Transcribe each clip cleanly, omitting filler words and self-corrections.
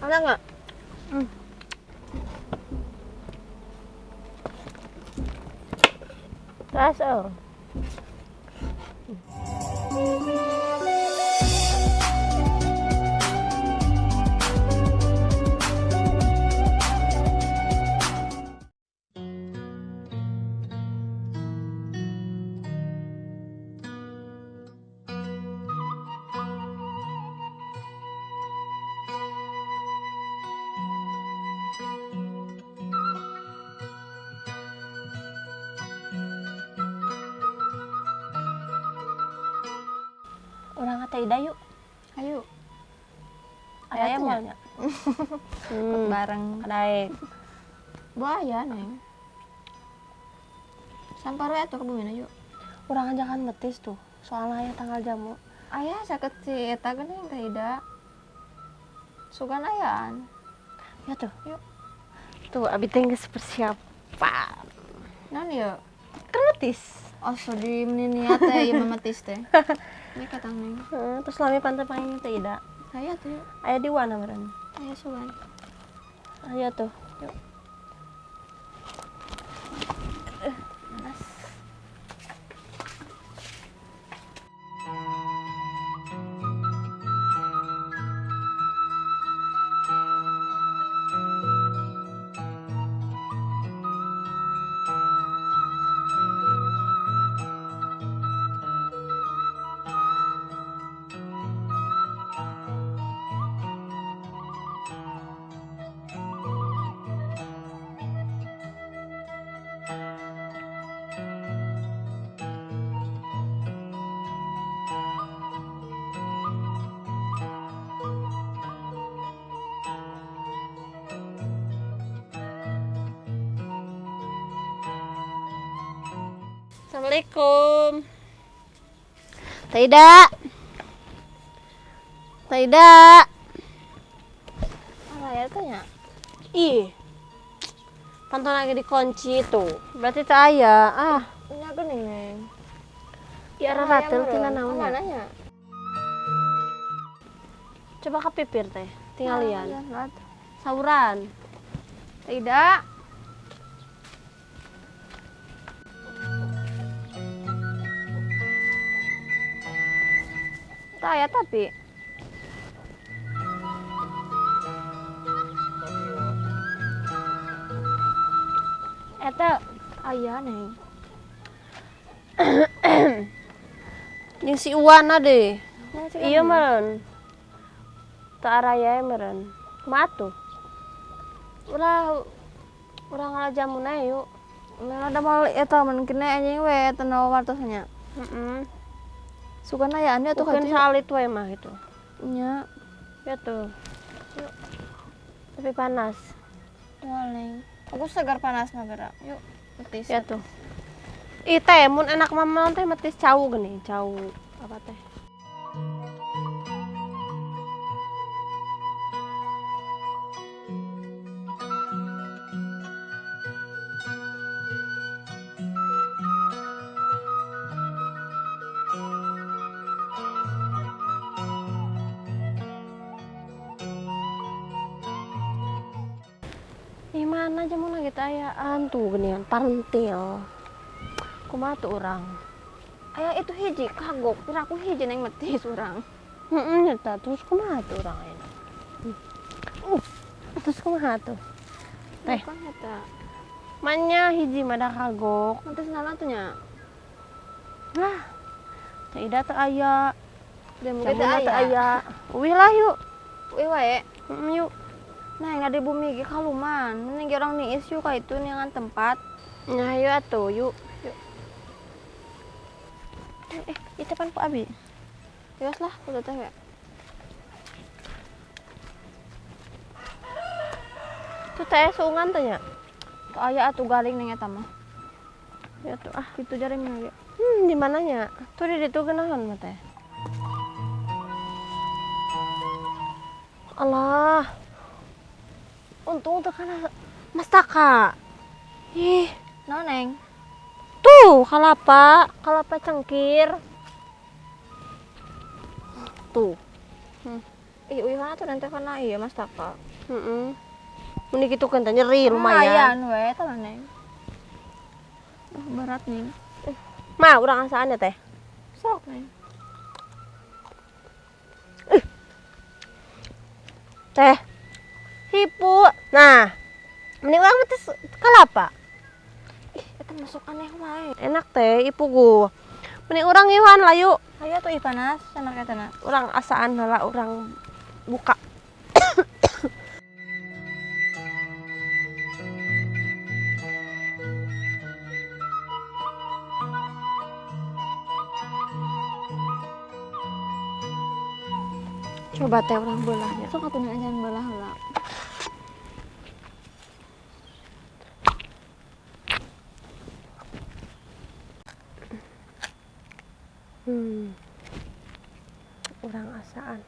Ada nggak? Tas oh. Orang kata Ida yuk. Ayo. Ayah Ayatnya. maunya. Ikut bareng. Kadaik. Buaya neng. Sampar we atuh ke bumi yuk. Urang ajakan metis tuh. Soalnya aya tanggal jamu. Ayah sakit si eta geuning teh Ida. Sugan ayaan. Ya tuh. Yuk. Tuh abi teh geus persiapan. Naon ieu? Kan metis. Oh, so di meniniat teh ieu memetis teh. Ini katang neng. Terus lami pantai panggil teh Ida. Aya tuh yuk. Aya di mana meureun? Aya sugan. Aya tuh. Yuk. Panas. Assalamualaikum. Taida. Taida. Aya tanya. Ih. Pantun lagi dikunci tuh. Berarti teh aya. Ah, Nya geuning neng. ya rarateul tina naon ya. Mananya? Coba kapipir teh. Tinggal lian. Lian. Sauran. Tidak. Tak ya tapi. Eta Aya neng. jeung si Uwana deh. Nya cek Iya mana? meren. Tak araya meren. Kumaha tuh? Urang ngalajamun ae yuk. Memang ada mal eta mungkin anjing we teu wartosnya. Heeh. Sugan ayaan dia tuh Bukan hati. salit we mah itu. Nya Ya tuh. Yuk. Tapi panas. moal neng. Aku segar panas mah gerak. Yuk, petis. Ya tuh. Ih teh mun enak mama teh metis cau geuning, cau apa teh? Di mana aja mau lagi tayaan tuh geuningan parentil. Kumaha tuh urang? Aya itu hiji kagok, kira aku hiji neng metis urang. Heeh eta terus kumaha tuh urang ayeuna? Terus kumaha tuh? Teh. Bukan eta. Manya hiji mah da kagok. Metis naon tuh nya? Lah. Teh ida teu aya. Dia mungkin Jamuna teu teu aya. aya. Uih lah yuk. Uih wae. Yuk. Nah, yang ada bumi ge kaluman. Mending ge orang niis yuk ka itu niangan tempat. Nah, yuk atuh, yuk. Yuk. Itu pan ku abi. Tiwas lah, udah teh ya. Itu teh sungan teh nya. Tuh aya atuh galing ning eta mah. Ya tuh ah. Kitu jaring ge. Di mananya? Tuh di ditu geunahan mah teh. Allah. Untung teu kana mastaka. Ih, Naon Neng? tuh kalapa cengkir. Tuh. Ih, uyuhana tuh nanti kana ieu Mas Taka. Heeh. Mun kitu kan teh nyeri lumayan. Lumayan we tah Neng. Berat Neng. Mah urang asaan ya teh. Sok Neng. Teh. Hipu. Nah. Mending urang mah teh kalapa. Ih, eta masuk aneh wae. Enak teh ipugu. Mending urang ngiuhan layu. Aya tuh ih panas, enak eta na. Urang asaan heula urang buka. Coba teh urang beulahnya. Sok atuh Neng ajan beulah heula. Urang asaan.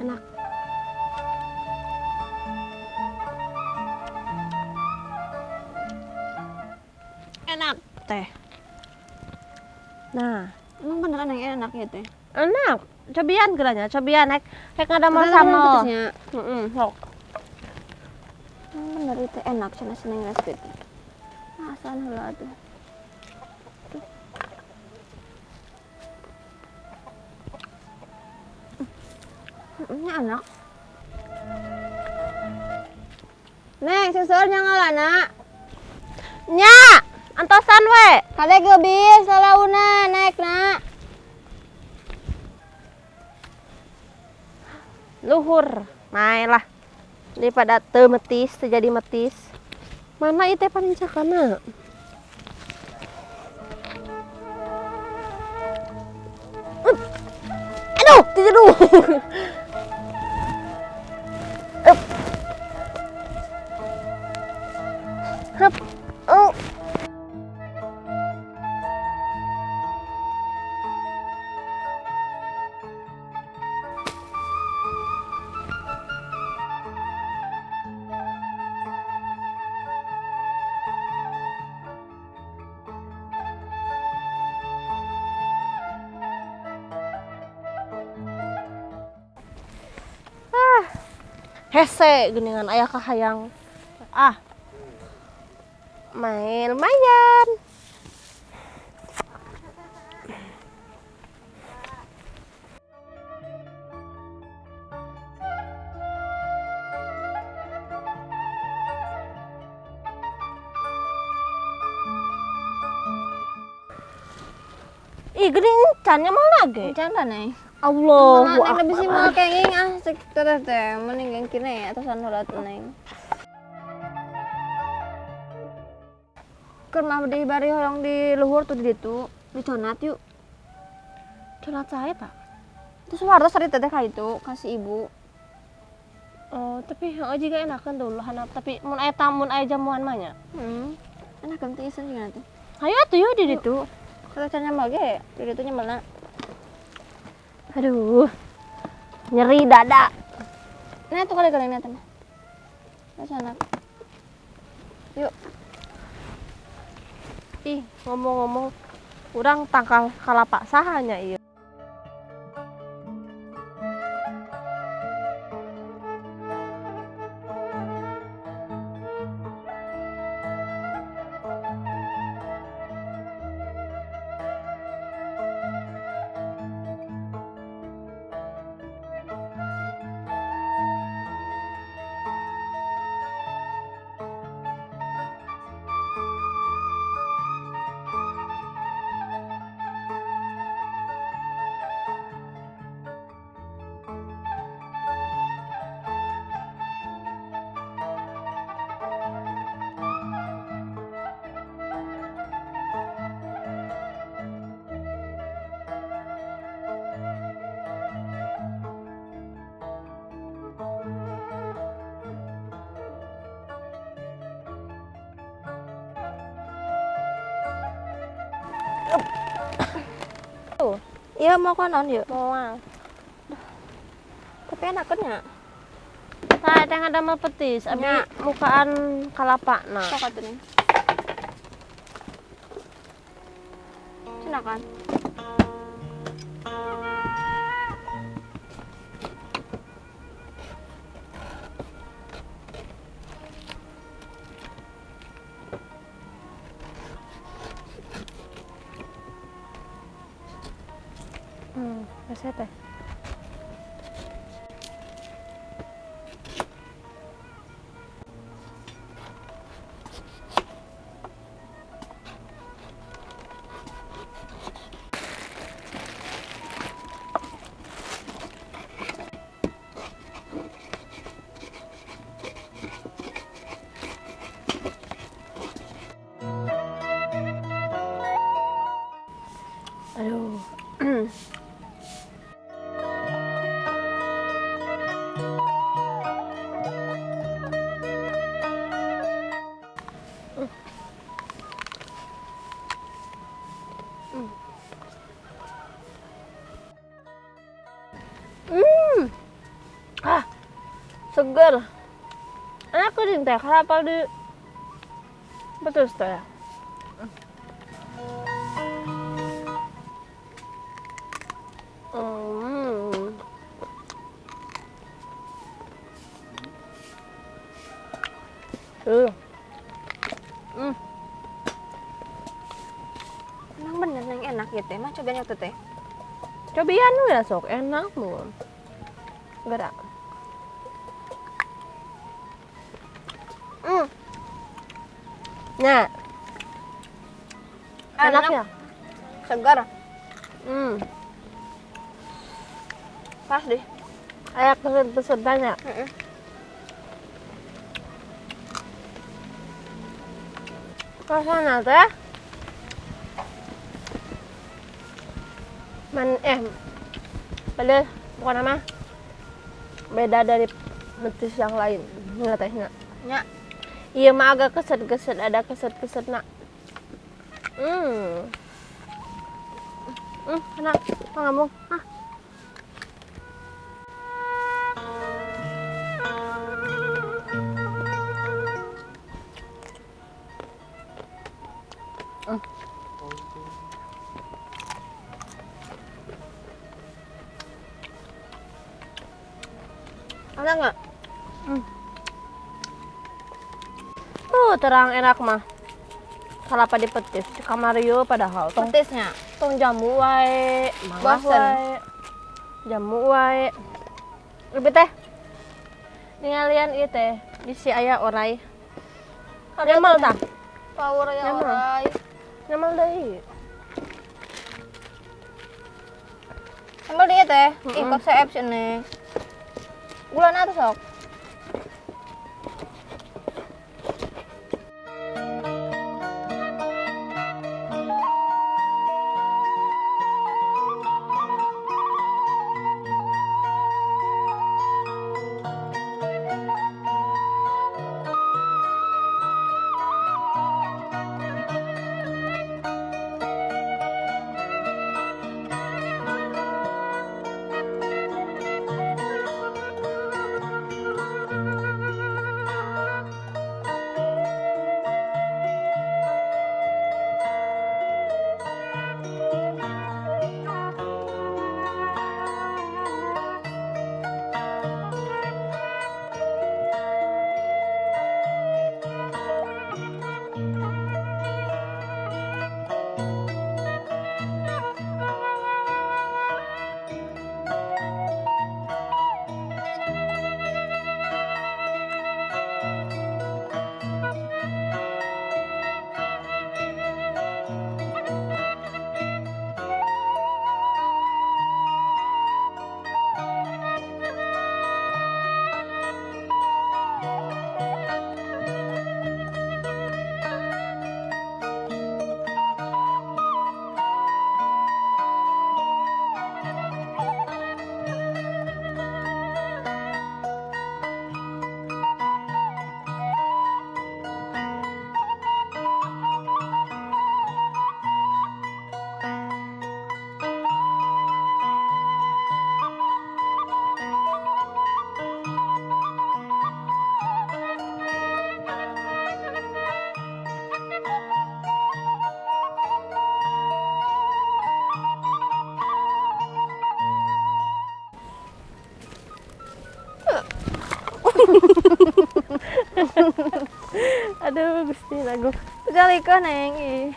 Enak. Enak teh. Nah, Emang beneran Neng enak ya teh. enak. Cobian geuranya, cobian hek ngadamel Ternyata sambal. petisnya. Sok. Emang bener itu enak cenah Neng recipe teh. Asan heula atuh. Ini enak. Neng, susurnya ngalana. Nya, antosan we. Kade geubis lalauna naik na. Luhur. Main lah. Daripada teu metis, teu jadi metis. Mana ieu teh panincakana? Aduh, tijeduh. Hup. Oh. Hese geuningan aya kahayang. Ah. Main lumayan. Ih, geuning cannya mah lagi. Canda Neng. Allahu Neng lebih akbar. simpel kenging ah cek teteh teh mending yang kene atasan heula teh Neng. Keur mah di bari hoyong di luhur tuh di ditu, diconat yuk. Conat saya tak? Terus wartos tadi teteh ka itu kasih ibu. Oh, tapi heuh jiga enakeun dulu handap tapi mun aya tamun aya jamuan mah nya. Enak kan teh iseun jeung teh. Hayu atuh yeuh di ditu. Kata can nyambal ge, di ditu nyambalna. Aduh. Nyeri dada. Nah tuh kali galengna teh mah. Sana. Yuk. Ih, ngomong-ngomong urang tangkal kalapa saha nya ieu? Tuh, Iya mau konon yuk. mau. Tapi enak kan ya? Nah, yang ada mah petis, abi Nya. mukaan kalapa nah. Sok atuh nih. Cina kan? Biasa teh. Aduh. Ah, seger. Enak kucing teh, kenapa di betul teh. Hmm. Emang bener yang enak gitu ya. Mah cobain waktu teh. Cobian lu ya sok enak lu. Gerak. Nah, enak ya? Segar. Pas deh. Ayak pesen banyak. Rasanya teh padahal bukan nama beda dari betis yang lain nggak tehnya. Nya. Iya mah agak keset-keset, ada keset-keset nak. Enak, ngomong. Enak nggak? Terang enak mah. Kalapa dipetis, di kamario padahal tong Petisnya. jamu wae, mangga Bosen. wae. Jamu wae. Lebih teh. Ningalian ieu teh, bisi aya orai. Nyamal tah? Power ya Nyaman. orai. Nyamal deui. Sambal dia teh. Ih kok seep sih nih. Bulan atas sok. Aduh, Gusti lagu. Sekali kau neng ih.